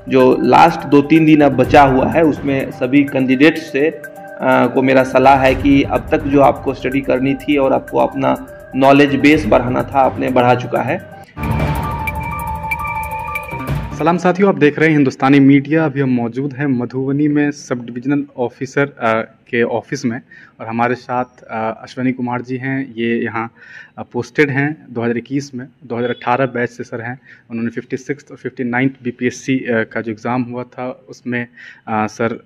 जो लास्ट 2-3 दिन अब बचा हुआ है उसमें सभी कैंडिडेट्स से को मेरा सलाह है कि अब तक जो आपको स्टडी करनी थी और आपको अपना नॉलेज बेस बढ़ाना था आपने बढ़ा चुका है। सलाम साथियों, आप देख रहे हैं हिंदुस्तानी मीडिया। अभी हम मौजूद हैं मधुबनी में सब डिविजनल ऑफिसर के ऑफिस में और हमारे साथ अश्विनी कुमार जी हैं। ये यहाँ पोस्टेड हैं 2021 में, 2018 बैच से सर हैं। उन्होंने 56 और 59 बीपीएससी का जो एग्ज़ाम हुआ था उसमें सर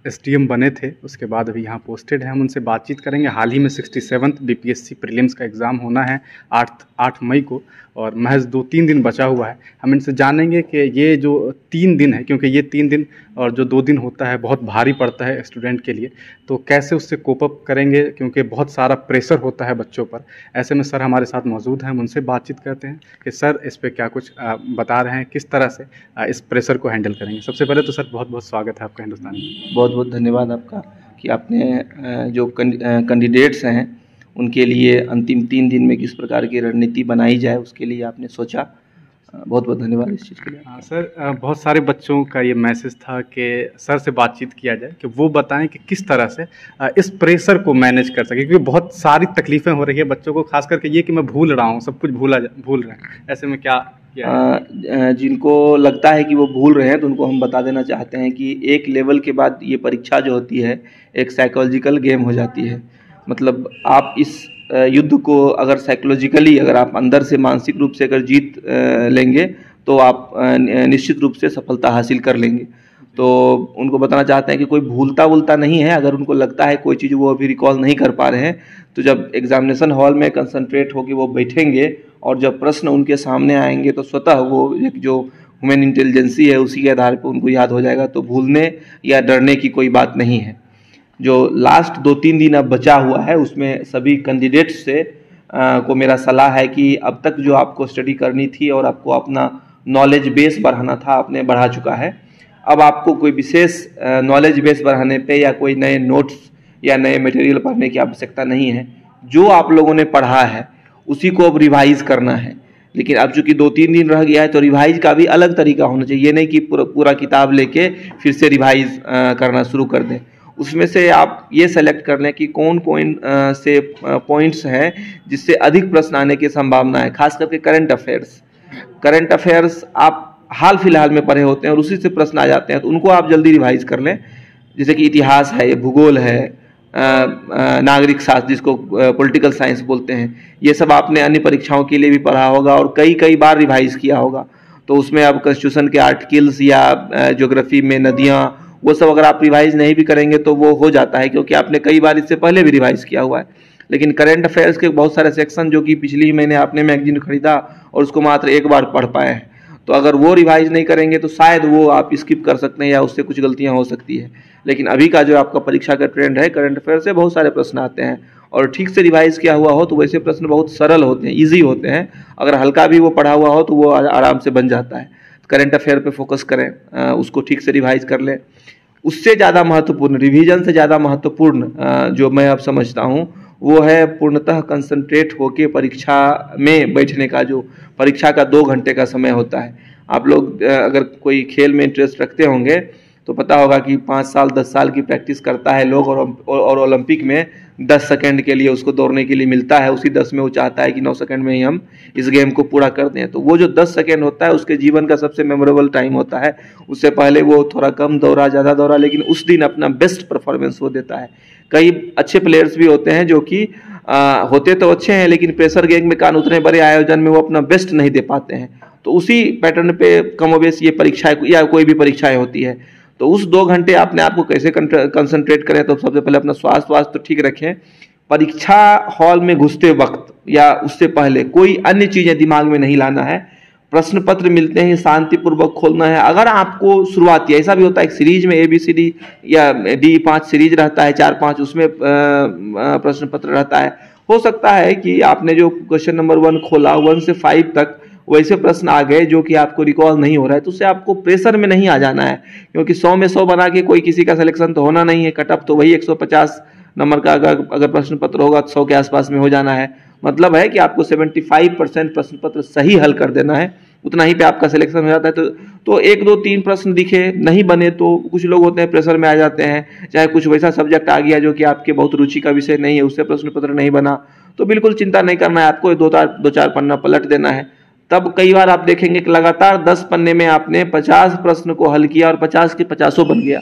एसडीएम बने थे। उसके बाद अभी यहाँ पोस्टेड हैं। हम उनसे बातचीत करेंगे। हाल ही में 67th बीपीएससी प्रीलिम्स का एग्ज़ाम होना है 8 मई को और महज 2-3 दिन बचा हुआ है। हम इनसे जानेंगे कि ये जो 3 दिन है, क्योंकि ये 3 दिन और जो 2 दिन होता है बहुत भारी पड़ता है स्टूडेंट के लिए, तो कैसे उससे कोप अप करेंगे, क्योंकि बहुत सारा प्रेशर होता है बच्चों पर। ऐसे में सर हमारे साथ मौजूद हैं। हम उनसे बातचीत करते हैं कि सर इस पर क्या कुछ बता रहे हैं, किस तरह से इस प्रेशर को हैंडल करेंगे। सबसे पहले तो सर बहुत बहुत स्वागत है आपका हिंदुस्तानी में। बहुत बहुत धन्यवाद आपका कि आपने जो कैंडिडेट्स हैं उनके लिए अंतिम 3 दिन में किस प्रकार की रणनीति बनाई जाए उसके लिए आपने सोचा। बहुत बहुत धन्यवाद इस चीज़ के लिए। हाँ सर, बहुत सारे बच्चों का ये मैसेज था कि सर से बातचीत किया जाए कि वो बताएं कि किस तरह से इस प्रेशर को मैनेज कर सके, क्योंकि बहुत सारी तकलीफ़ें हो रही है बच्चों को, खास करके ये कि मैं भूल रहा हूँ, सब कुछ भूल रहे हैं। ऐसे में क्या जिनको लगता है कि वो भूल रहे हैं तो उनको हम बता देना चाहते हैं कि एक लेवल के बाद ये परीक्षा जो होती है एक साइकोलॉजिकल गेम हो जाती है। मतलब आप इस युद्ध को अगर साइकोलॉजिकली अगर आप अंदर से मानसिक रूप से अगर जीत लेंगे तो आप निश्चित रूप से सफलता हासिल कर लेंगे। तो उनको बताना चाहते हैं कि कोई भूलता नहीं है। अगर उनको लगता है कोई चीज़ वो अभी रिकॉल नहीं कर पा रहे हैं तो जब एग्जामिनेशन हॉल में कंसंट्रेट होकर वो बैठेंगे और जब प्रश्न उनके सामने आएंगे तो स्वतः वो एक जो ह्यूमन इंटेलिजेंसी है उसी के आधार पर उनको याद हो जाएगा। तो भूलने या डरने की कोई बात नहीं है। जो लास्ट 2-3 दिन अब बचा हुआ है उसमें सभी कैंडिडेट्स से को मेरा सलाह है कि अब तक जो आपको स्टडी करनी थी और आपको अपना नॉलेज बेस बढ़ाना था आपने बढ़ा चुका है। अब आपको कोई विशेष नॉलेज बेस बढ़ाने पे या कोई नए नोट्स या नए मटेरियल पढ़ने की आवश्यकता नहीं है। जो आप लोगों ने पढ़ा है उसी को अब रिवाइज करना है। लेकिन अब चूँकि 2-3 दिन रह गया है तो रिवाइज का भी अलग तरीका होना चाहिए। ये नहीं कि पूरा किताब लेके फिर से रिवाइज करना शुरू कर दें। उसमें से आप ये सेलेक्ट कर लें कि कौन से पॉइंट्स हैं जिससे अधिक प्रश्न आने की संभावना है। खास करके करंट अफेयर्स आप हाल फिलहाल में पढ़े होते हैं और उसी से प्रश्न आ जाते हैं तो उनको आप जल्दी रिवाइज कर लें। जैसे कि इतिहास है, भूगोल है, नागरिक शास्त्र जिसको पॉलिटिकल साइंस बोलते हैं, ये सब आपने अन्य परीक्षाओं के लिए भी पढ़ा होगा और कई बार रिवाइज किया होगा। तो उसमें अब कॉन्स्टिट्यूशन के आर्टिकल्स या ज्योग्राफी में नदियाँ, वो सब अगर आप रिवाइज नहीं भी करेंगे तो वो हो जाता है क्योंकि आपने कई बार इससे पहले भी रिवाइज किया हुआ है। लेकिन करंट अफेयर्स के बहुत सारे सेक्शन जो कि पिछली महीने आपने मैगजीन खरीदा और उसको मात्र एक बार पढ़ पाए हैं, तो अगर वो रिवाइज नहीं करेंगे तो शायद वो आप स्किप कर सकते हैं या उससे कुछ गलतियां हो सकती है। लेकिन अभी का जो आपका परीक्षा का ट्रेंड है, करंट अफेयर से बहुत सारे प्रश्न आते हैं और ठीक से रिवाइज किया हुआ हो तो वैसे प्रश्न बहुत सरल होते हैं, ईजी होते हैं। अगर हल्का भी वो पढ़ा हुआ हो तो वो आराम से बन जाता है। करंट अफेयर पे फोकस करें, उसको ठीक से रिवाइज कर लें। उससे ज़्यादा महत्वपूर्ण, रिवीजन से ज़्यादा महत्वपूर्ण जो मैं अब समझता हूँ वो है पूर्णतः कंसंट्रेट होकर परीक्षा में बैठने का। जो परीक्षा का 2 घंटे का समय होता है, आप लोग अगर कोई खेल में इंटरेस्ट रखते होंगे तो पता होगा कि 5 साल 10 साल की प्रैक्टिस करता है लोग और ओलंपिक में 10 सेकंड के लिए उसको दौड़ने के लिए मिलता है। उसी 10 में वो चाहता है कि 9 सेकंड में ही हम इस गेम को पूरा कर दें। तो वो जो 10 सेकंड होता है उसके जीवन का सबसे मेमोरेबल टाइम होता है। उससे पहले वो थोड़ा कम दौड़ा, ज़्यादा दौड़ा, लेकिन उस दिन अपना बेस्ट परफॉर्मेंस वो देता है। कई अच्छे प्लेयर्स भी होते हैं जो कि होते तो अच्छे हैं लेकिन प्रेशर गेम में कान उतने बड़े आयोजन में वो अपना बेस्ट नहीं दे पाते हैं। तो उसी पैटर्न पे कमोबेश ये परीक्षाएं या कोई भी परीक्षाएं होती है। तो उस 2 घंटे अपने आप को कैसे कंसंट्रेट करें, तो सबसे पहले अपना स्वास्थ्य तो ठीक रखें। परीक्षा हॉल में घुसते वक्त या उससे पहले कोई अन्य चीज़ें दिमाग में नहीं लाना है। प्रश्न पत्र मिलते हैं, शांतिपूर्वक खोलना है। अगर आपको शुरुआती, ऐसा भी होता है एक सीरीज में ABCD या D5 सीरीज रहता है, 4-5 उसमें प्रश्न पत्र रहता है। हो सकता है कि आपने जो क्वेश्चन नंबर 1 खोला 1 से 5 तक वैसे प्रश्न आ गए जो कि आपको रिकॉल नहीं हो रहा है, तो उससे आपको प्रेशर में नहीं आ जाना है, क्योंकि 100 में 100 बना के कोई किसी का सिलेक्शन तो होना नहीं है। कटअप तो वही 150 नंबर का अगर प्रश्न पत्र होगा तो 100 के आसपास में हो जाना है। मतलब है कि आपको 75% प्रश्न पत्र सही हल कर देना है। उतना ही पे आपका सिलेक्शन हो जाता है। तो 1 2 3 प्रश्न दिखे नहीं बने तो कुछ लोग होते हैं प्रेशर में आ जाते हैं, चाहे कुछ वैसा सब्जेक्ट आ गया जो कि आपके बहुत रुचि का विषय नहीं है, उससे प्रश्न पत्र नहीं बना, तो बिल्कुल चिंता नहीं करना है आपको, 2-4 पन्ना पलट देना है। तब कई बार आप देखेंगे कि लगातार 10 पन्ने में आपने 50 प्रश्न को हल किया और 50 के 50 बन गया।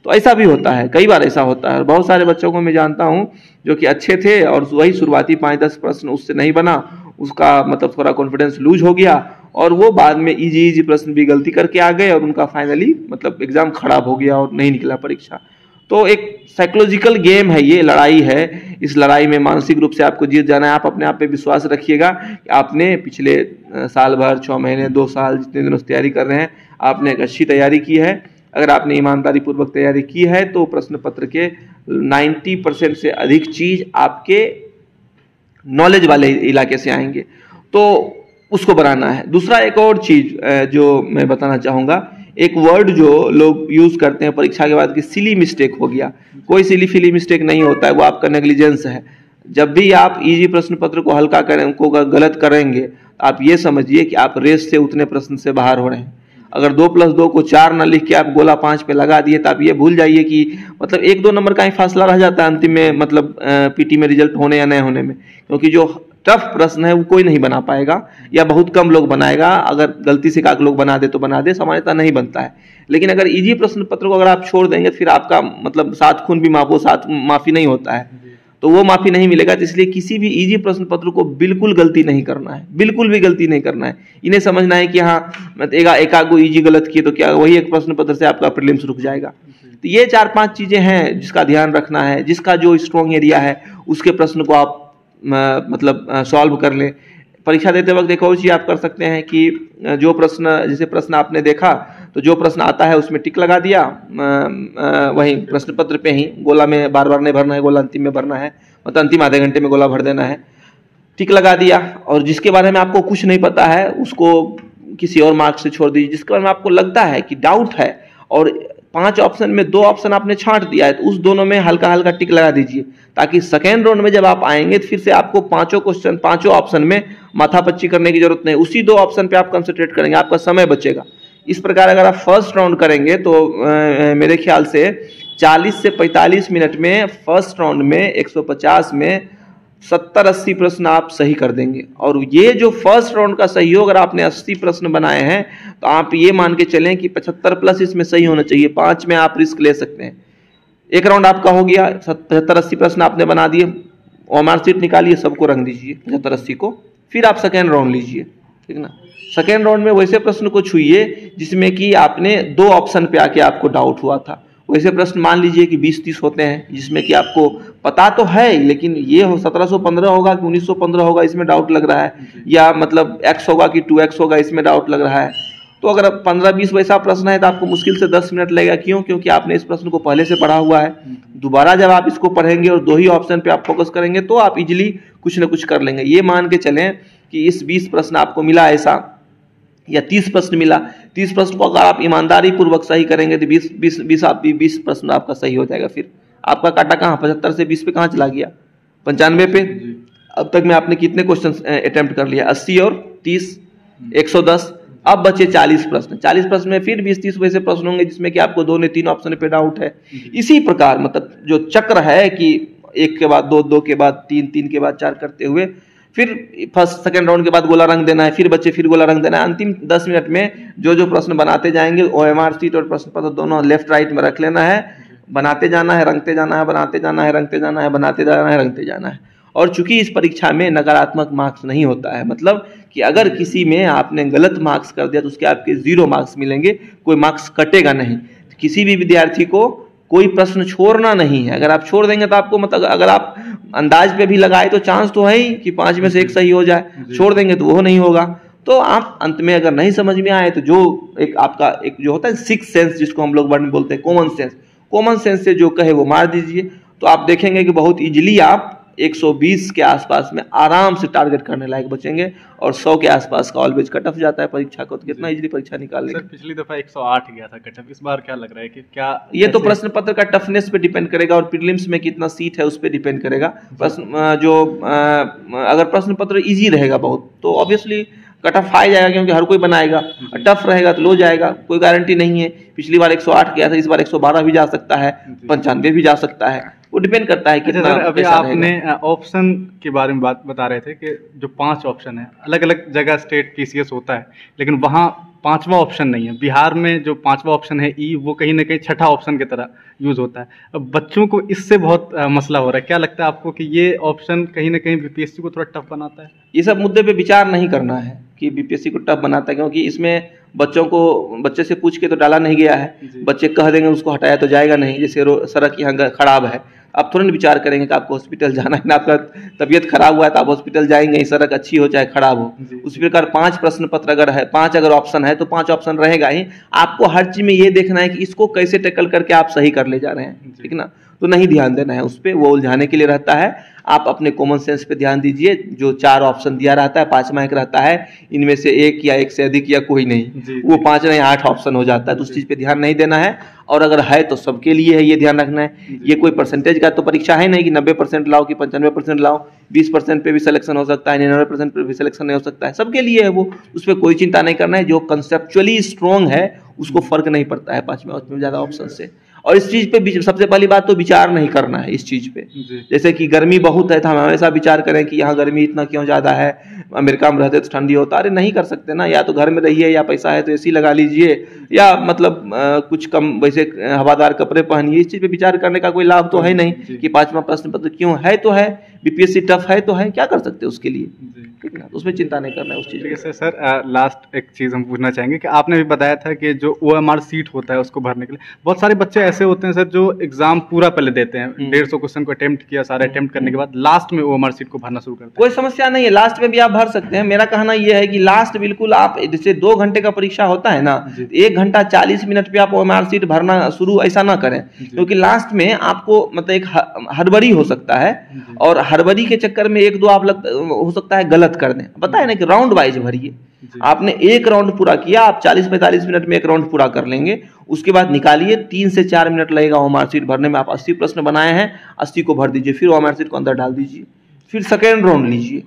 तो ऐसा भी होता है, कई बार ऐसा होता है। बहुत सारे बच्चों को मैं जानता हूं जो कि अच्छे थे और वही शुरुआती 5-10 प्रश्न उससे नहीं बना, उसका मतलब थोड़ा कॉन्फिडेंस लूज हो गया और वो बाद में इजी प्रश्न भी गलती करके आ गए और उनका फाइनली मतलब एग्जाम खराब हो गया और नहीं निकला परीक्षा। तो एक साइकोलॉजिकल गेम है, ये लड़ाई है। इस लड़ाई में मानसिक रूप से आपको जीत जाना है। आप अपने आप पे विश्वास रखिएगा कि आपने पिछले साल भर, 6 महीने, 2 साल जितने दिनों से तैयारी कर रहे हैं, आपने एक अच्छी तैयारी की है। अगर आपने ईमानदारी पूर्वक तैयारी की है तो प्रश्न पत्र के 90% से अधिक चीज आपके नॉलेज वाले इलाके से आएंगे, तो उसको बनाना है। दूसरा एक और चीज जो मैं बताना चाहूँगा, एक वर्ड जो लोग यूज करते हैं परीक्षा के बाद कि सिली मिस्टेक हो गया। कोई सिली फिली मिस्टेक नहीं होता है, वो आपका नेग्लिजेंस है। जब भी आप इजी प्रश्न पत्र को हल्का करें, उनको गलत करेंगे, आप ये समझिए कि आप रेस से उतने प्रश्न से बाहर हो रहे हैं। अगर 2+2 को 4 न लिख के आप गोला 5 पे लगा दिए तो आप ये भूल जाइए कि मतलब 1-2 नंबर का ही फासला रह जाता है अंतिम में, मतलब पीटी में रिजल्ट होने या नहीं होने में। क्योंकि जो टफ प्रश्न है वो कोई नहीं बना पाएगा या बहुत कम लोग बनाएगा। अगर गलती से काक लोग बना दे तो बना दे, सामान्यतः नहीं बनता है। लेकिन अगर इजी प्रश्न पत्र को अगर आप छोड़ देंगे फिर आपका मतलब 7 खून भी माफो, 7 माफी नहीं होता है, तो वो माफी नहीं मिलेगा। तो इसलिए किसी भी इजी प्रश्न पत्र को बिल्कुल गलती नहीं करना है, बिल्कुल भी गलती नहीं करना है। इन्हें समझना है कि हाँ एक आध को इजी गलत किए तो क्या वही एक प्रश्न पत्र से आपका प्रीलिम्स रुक जाएगा। तो ये 4-5 चीजें हैं जिसका ध्यान रखना है। जिसका जो स्ट्रॉन्ग एरिया है उसके प्रश्न को आप मतलब सॉल्व कर लें। परीक्षा देते वक्त एक और चीज आप कर सकते हैं कि जो प्रश्न, जैसे प्रश्न आपने देखा तो जो प्रश्न आता है उसमें टिक लगा दिया, वही प्रश्न पत्र पे ही, गोला में बार बार नहीं भरना है, गोला अंतिम में भरना है, मतलब अंतिम आधे घंटे में गोला भर देना है, टिक लगा दिया। और जिसके बारे में आपको कुछ नहीं पता है उसको किसी और मार्क से छोड़ दीजिए। जिसके बारे में आपको लगता है कि डाउट है और 5 ऑप्शन में 2 ऑप्शन आपने छांट दिया है तो उस दोनों में हल्का हल्का टिक लगा दीजिए, ताकि सेकेंड राउंड में जब आप आएंगे तो फिर से आपको 5 क्वेश्चन 5 ऑप्शन में माथापच्ची करने की जरूरत नहीं, उसी 2 ऑप्शन पे आप कंसंट्रेट करेंगे, आपका समय बचेगा। इस प्रकार अगर आप फर्स्ट राउंड करेंगे तो मेरे ख्याल से 40 से 45 मिनट में फर्स्ट राउंड में 150 में 70-80 प्रश्न आप सही कर देंगे। और ये जो फर्स्ट राउंड का सही हो, अगर आपने 80 प्रश्न बनाए हैं तो आप ये मान के चलें कि 75+ इसमें सही होना चाहिए। 5 में आप रिस्क ले सकते हैं। एक राउंड आपका हो गया, 75-80 प्रश्न आपने बना दिए, ओएमआर शीट निकालिए, सबको रंग दीजिए 75-80 को, फिर आप सेकेंड राउंड लीजिए, ठीक ना। सेकेंड राउंड में वैसे प्रश्न को छुइए जिसमें कि आपने 2 ऑप्शन पे आके आपको डाउट हुआ था। वैसे प्रश्न मान लीजिए कि 20-30 होते हैं जिसमें कि आपको पता तो है लेकिन ये 1715 होगा कि 1915 होगा इसमें डाउट लग रहा है, या मतलब x होगा कि 2x होगा इसमें डाउट लग रहा है। तो अगर 15-20 वैसा प्रश्न है तो आपको मुश्किल से 10 मिनट लगेगा। क्यों? क्योंकि आपने इस प्रश्न को पहले से पढ़ा हुआ है। दोबारा जब आप इसको पढ़ेंगे और 2 ही ऑप्शन पे आप फोकस करेंगे तो आप इजीली कुछ न कुछ कर लेंगे। ये मान के चलें कि इस 20 प्रश्न आपको मिला ऐसा, या 30 प्रश्न मिला, 30 प्रश्न को अगर आप ईमानदारी पूर्वक सही करेंगे तो 20 प्रश्न आपका सही हो जाएगा। फिर आपका काटा कहाँ 75 से 20 पे कहाँ चला गया, 95 पे। अब तक में आपने कितने क्वेश्चन अटेम्प्ट कर लिया, 80 और 30 110। अब बचे 40 प्रश्न। 40 प्रश्न में फिर 20-30 वैसे प्रश्न होंगे जिसमें कि आपको 2 ने 3 ऑप्शन पे डाउट है। इसी प्रकार मतलब जो चक्र है कि 1 के बाद 2, 2 के बाद 3, 3 के बाद 4 करते हुए फिर फर्स्ट सेकंड राउंड के बाद गोला रंग देना है, फिर बच्चे फिर गोला रंग देना है। अंतिम 10 मिनट में जो जो प्रश्न बनाते जाएंगे ओएमआर शीट और प्रश्न पत्र दोनों लेफ्ट राइट में रख लेना है, बनाते जाना है, रंगते जाना है, बनाते जाना है, रंगते जाना है, बनाते जाना है, रंगते जाना है। और चूंकि इस परीक्षा में नकारात्मक मार्क्स नहीं होता है, मतलब कि अगर किसी में आपने गलत मार्क्स कर दिया तो उसके आपके 0 मार्क्स मिलेंगे, कोई मार्क्स कटेगा नहीं। तो किसी भी विद्यार्थी को कोई प्रश्न छोड़ना नहीं है। अगर आप छोड़ देंगे तो आपको मतलब अगर आप अंदाज पे भी लगाए तो चांस तो है ही कि 5 में से 1 सही हो जाए, छोड़ देंगे तो वो नहीं होगा। तो आप अंत में अगर नहीं समझ में आए तो जो एक आपका एक जो होता है 6th सेंस जिसको हम लोग वर्ड में बोलते हैं कॉमन सेंस से जो कहे वो मार दीजिए, तो आप देखेंगे कि बहुत इजीली आप 120 के आसपास में आराम से टारगेट करने लायक बचेंगे। और 100 के आसपास का ऑलवेज कट ऑफ जाता है परीक्षा को, तो कितना इजीली परीक्षा निकाल लेंगे। सर पिछली दफा 108 गया था कट ऑफ, इस बार क्या लग रहा है कि क्या? ये तो प्रश्न पत्र का टफनेस पे डिपेंड करेगा और प्रीलिम्स में कितना सीट है उस पर डिपेंड करेगा। प्रश्न जो अगर प्रश्न पत्र इजी रहेगा बहुत तो ऑब्वियसली कट ऑफ हाई जाएगा क्योंकि हर कोई बनाएगा, टफ रहेगा तो लो जाएगा, कोई गारंटी नहीं है। पिछली बार 108 गया था, इस बार 112 भी जा सकता है, 95 भी जा सकता है, वो डिपेंड करता है कितना। अभी आपने ऑप्शन के बारे में बात बता रहे थे कि जो 5 ऑप्शन है, अलग अलग जगह स्टेट पीसीएस होता है, लेकिन वहाँ 5वां ऑप्शन नहीं है। बिहार में जो 5वां ऑप्शन है ई, वो कहीं ना कहीं छठा ऑप्शन की तरह यूज होता है। अब बच्चों को इससे बहुत मसला हो रहा है। क्या लगता है आपको कि ये ऑप्शन कहीं ना कहीं बीपीएससी को थोड़ा टफ बनाता है? ये सब मुद्दे पे विचार नहीं करना है कि बीपीएससी को टफ बनाता है, क्योंकि इसमें बच्चे से पूछ के तो डाला नहीं गया है। बच्चे कह देंगे उसको हटाया तो जाएगा नहीं। जैसे सड़क यहाँ खराब है, आप तुरंत विचार करेंगे कि आपको हॉस्पिटल जाना है ना, आपका तबीयत खराब हुआ है तो आप हॉस्पिटल जाएंगे ही, सड़क अच्छी हो चाहे खराब हो। उसी प्रकार 5 प्रश्न पत्र अगर है, 5 अगर ऑप्शन है तो 5 ऑप्शन रहेगा ही। आपको हर चीज में ये देखना है कि इसको कैसे टैकल करके आप सही कर ले जा रहे हैं, ठीक ना। तो नहीं ध्यान देना है उस पर, वो उलझाने के लिए रहता है। आप अपने कॉमन सेंस पे ध्यान दीजिए। जो 4 ऑप्शन दिया रहता है, 5वां एक रहता है, इनमें से एक या एक से अधिक या कोई नहीं, वो 5 नहीं 8 ऑप्शन हो जाता है। तो उस चीज़ पे ध्यान नहीं देना है। और अगर है तो सबके लिए है, ये ध्यान रखना है। ये कोई परसेंटेज का तो परीक्षा है नहीं कि 90% लाओ कि 95% लाओ। 20% पे भी सिलेक्शन हो सकता है, 99% पे भी सिलेक्शन नहीं हो सकता है, सबके लिए है वो। उस पर कोई चिंता नहीं करना है। जो कंसेप्चुअली स्ट्रॉन्ग है उसको फर्क नहीं पड़ता है 5वें में ज़्यादा ऑप्शन से। और इस चीज़ पे सबसे पहली बात तो विचार नहीं करना है इस चीज़ पे। जैसे कि गर्मी बहुत है तो हम हमेशा विचार करें कि यहाँ गर्मी इतना क्यों ज़्यादा है, अमेरिका में रहते तो ठंडी होता। अरे नहीं कर सकते ना, या तो घर में रहिए, या पैसा है तो एसी लगा लीजिए, या मतलब कुछ कम वैसे हवादार कपड़े पहनिए। इस चीज़ पे विचार करने का कोई लाभ तो है नहीं कि 5वां प्रश्न पत्र क्यों है तो है, बीपीएससी टफ है तो है, क्या कर सकते हैं उसके लिए, ठीक ना। तो उसमें चिंता नहीं करना है उस चीज़ से। सर लास्ट एक चीज़ हम पूछना चाहेंगे कि आपने भी बताया था कि जो OMR सीट होता है उसको भरने के लिए बहुत सारे बच्चे ऐसे होते हैं सर जो एग्जाम पूरा पहले देते हैं, 150 क्वेश्चन को अटेम्प्ट किया, सारे अटेम्प्ट करने के बाद लास्ट में OMR सीट को भरना शुरू करते हैं। कोई समस्या नहीं है, लास्ट में भी आप भर सकते हैं। मेरा कहना यह है कि लास्ट बिल्कुल आप, जैसे 2 घंटे का परीक्षा होता है ना, 1 घंटा 40 मिनट पे आप OMR सीट भरना शुरू ऐसा ना करें, क्योंकि लास्ट में आपको मतलब एक हड़बड़ी हो सकता है, और हड़बड़ी के चक्कर में 1-2 आप हो सकता है गलत कर दें। पता है ना कि राउंड वाइज भरिए। आपने एक राउंड पूरा किया, आप 40-45 मिनट में एक राउंड पूरा कर लेंगे, उसके बाद निकालिए, 3 से 4 मिनट लगेगा OMR सीट भरने में। आप 80 प्रश्न बनाए हैं, 80 को भर दीजिए, फिर OMR सीट को अंदर डाल दीजिए, फिर सेकेंड राउंड लीजिए।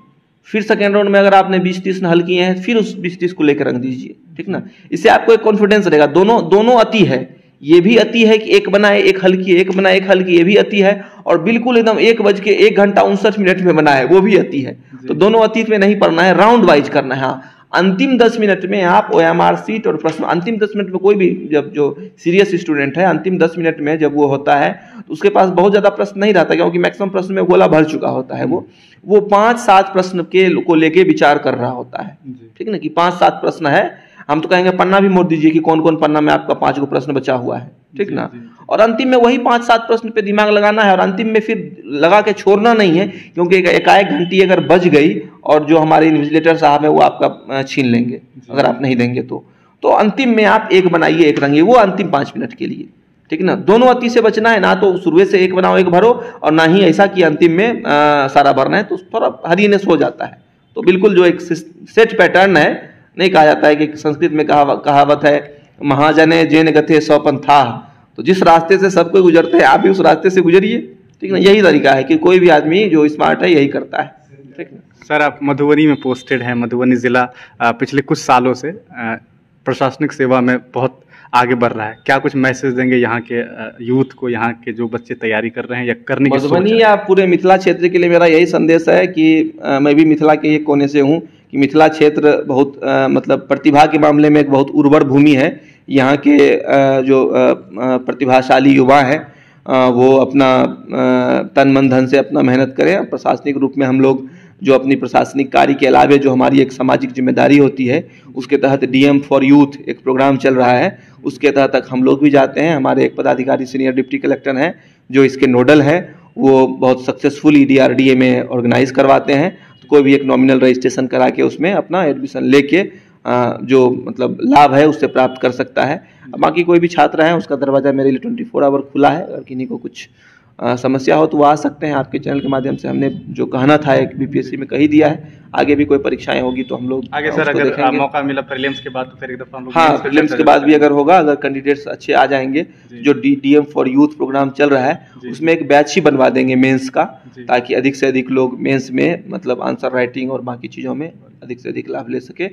फिर सेकेंड राउंड में अगर आपने 20-30 हल किए हैं, फिर उस 20-30 को लेकर रख दीजिए, ठीक ना। इससे आपको एक कॉन्फिडेंस रहेगा। दोनों अति है, ये भी अति है कि 1 बनाए 1 हल किए, 1 बनाए 1 हल किए, ये भी अति है। और बिल्कुल एकदम 1 घंटा 59 मिनट में बनाए, वो भी अति है। तो दोनों अति में नहीं पढ़ना है, राउंड वाइज करना है। हाँ, अंतिम 10 मिनट में आप OMR सीट और प्रश्न, अंतिम 10 मिनट में कोई भी जब जो सीरियस स्टूडेंट है, अंतिम 10 मिनट में जब वो होता है तो उसके पास बहुत ज़्यादा प्रश्न नहीं रहता, क्योंकि मैक्सिमम प्रश्न में गोला भर चुका होता है। वो 5-7 प्रश्न को लेके विचार कर रहा होता है, ठीक ना, कि 5-7 प्रश्न है। हम तो कहेंगे पन्ना भी मोड़ दीजिए कि कौन कौन पन्ना में आपका 5 गो प्रश्न बचा हुआ है, ठीक ना। और अंतिम में वही 5-7 प्रश्न पे दिमाग लगाना है, और अंतिम में फिर लगा के छोड़ना नहीं है, क्योंकि एकाएक घंटी अगर बज गई और जो हमारे इन्विजिलेटर साहब है वो आपका छीन लेंगे अगर आप नहीं देंगे तो अंतिम में आप 1 बनाइए 1 रंगिए, वो अंतिम 5 मिनट के लिए, ठीक ना। दोनों अति से बचना है, ना तो शुरू से 1 बनाओ 1 भरो, और ना ही ऐसा कि अंतिम में सारा भरना है, तो थोड़ा हरीनेस हो जाता है। तो बिल्कुल जो एक सेट पैटर्न है, नहीं कहा जाता है कि संस्कृत में कहावत है, महाजने जेन गथे सौपन था। तो जिस रास्ते से सब कोई गुजरते हैं, आप भी उस रास्ते से गुजरिए, ठीक ना। यही तरीका है कि कोई भी आदमी जो स्मार्ट है यही करता है, ठीक ना। सर आप मधुबनी में पोस्टेड हैं, मधुबनी जिला पिछले कुछ सालों से प्रशासनिक सेवा में बहुत आगे बढ़ रहा है। क्या कुछ मैसेज देंगे यहाँ के यूथ को, यहाँ के जो बच्चे तैयारी कर रहे हैं या करने की सोच है? मधुबनी या पूरे मिथिला क्षेत्र के लिए मेरा यही संदेश है कि मैं भी मिथिला के एक कोने से हूँ, कि मिथिला क्षेत्र बहुत मतलब प्रतिभा के मामले में एक बहुत उर्वर भूमि है। यहाँ के जो प्रतिभाशाली युवा हैं वो अपना तन मन धन से अपना मेहनत करें। प्रशासनिक रूप में हम लोग जो अपनी प्रशासनिक कार्य के अलावे जो हमारी एक सामाजिक जिम्मेदारी होती है, उसके तहत DM फॉर यूथ एक प्रोग्राम चल रहा है, उसके तहत हम लोग भी जाते हैं। हमारे एक पदाधिकारी सीनियर डिप्टी कलेक्टर हैं जो इसके नोडल हैं, वो बहुत सक्सेसफुली DRDA में ऑर्गेनाइज करवाते हैं। तो कोई भी एक नॉमिनल रजिस्ट्रेशन करा के उसमें अपना एडमिशन लेके जो मतलब लाभ है उससे प्राप्त कर सकता है। बाकी कोई भी छात्र है उसका दरवाज़ा मेरे लिए 24 आवर खुला है। अगर किन्हीं को कुछ समस्या हो तो वो आ सकते हैं। आपके चैनल के माध्यम से हमने जो कहना था एक BPSC में कही दिया है। आगे भी कोई परीक्षाएं होगी तो हम लोग आगे सर अगर मौका मिला प्रीलिम्स के बाद तो फिर एक दफा हम लोग, हाँ प्रीलिम्स के बाद भी अगर होगा, अगर कैंडिडेट्स अच्छे आ जाएंगे, जो DM फॉर यूथ प्रोग्राम चल रहा है उसमें एक बैच ही बनवा देंगे मेंस का, ताकि अधिक से अधिक लोग मेंस में मतलब आंसर राइटिंग और बाकी चीज़ों में अधिक से अधिक लाभ ले सके।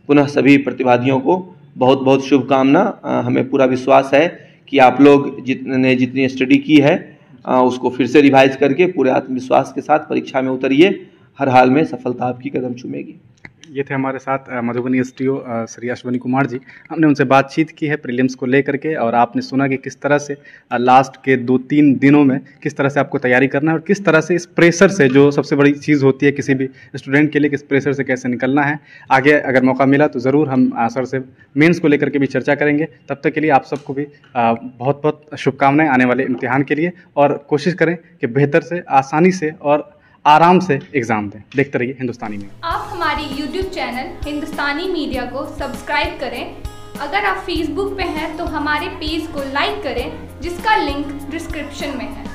पुनः सभी प्रतिभागियों को बहुत बहुत शुभकामना। हमें पूरा विश्वास है कि आप लोग जितनी स्टडी की है उसको फिर से रिवाइज करके पूरे आत्मविश्वास के साथ परीक्षा में उतरिए। हर हाल में सफलता आपकी कदम चूमेगी। ये थे हमारे साथ मधुबनी एसटीओ श्री अश्वनी कुमार जी। हमने उनसे बातचीत की है प्रीलिम्स को लेकर के, और आपने सुना कि किस तरह से लास्ट के 2-3 दिनों में किस तरह से आपको तैयारी करना है और किस तरह से इस प्रेशर से, जो सबसे बड़ी चीज़ होती है किसी भी स्टूडेंट के लिए, किस प्रेशर से कैसे निकलना है। आगे अगर मौका मिला तो ज़रूर हम सर से मेंस को लेकर के भी चर्चा करेंगे। तब तक के लिए आप सबको भी बहुत बहुत शुभकामनाएं आने वाले इम्तिहान के लिए, और कोशिश करें कि बेहतर से, आसानी से और आराम से एग्ज़ाम दें। देखते रहिए हिंदुस्तानी मीडिया। आप हमारी YouTube चैनल हिंदुस्तानी मीडिया को सब्सक्राइब करें। अगर आप Facebook पे हैं तो हमारे पेज को लाइक करें, जिसका लिंक डिस्क्रिप्शन में है।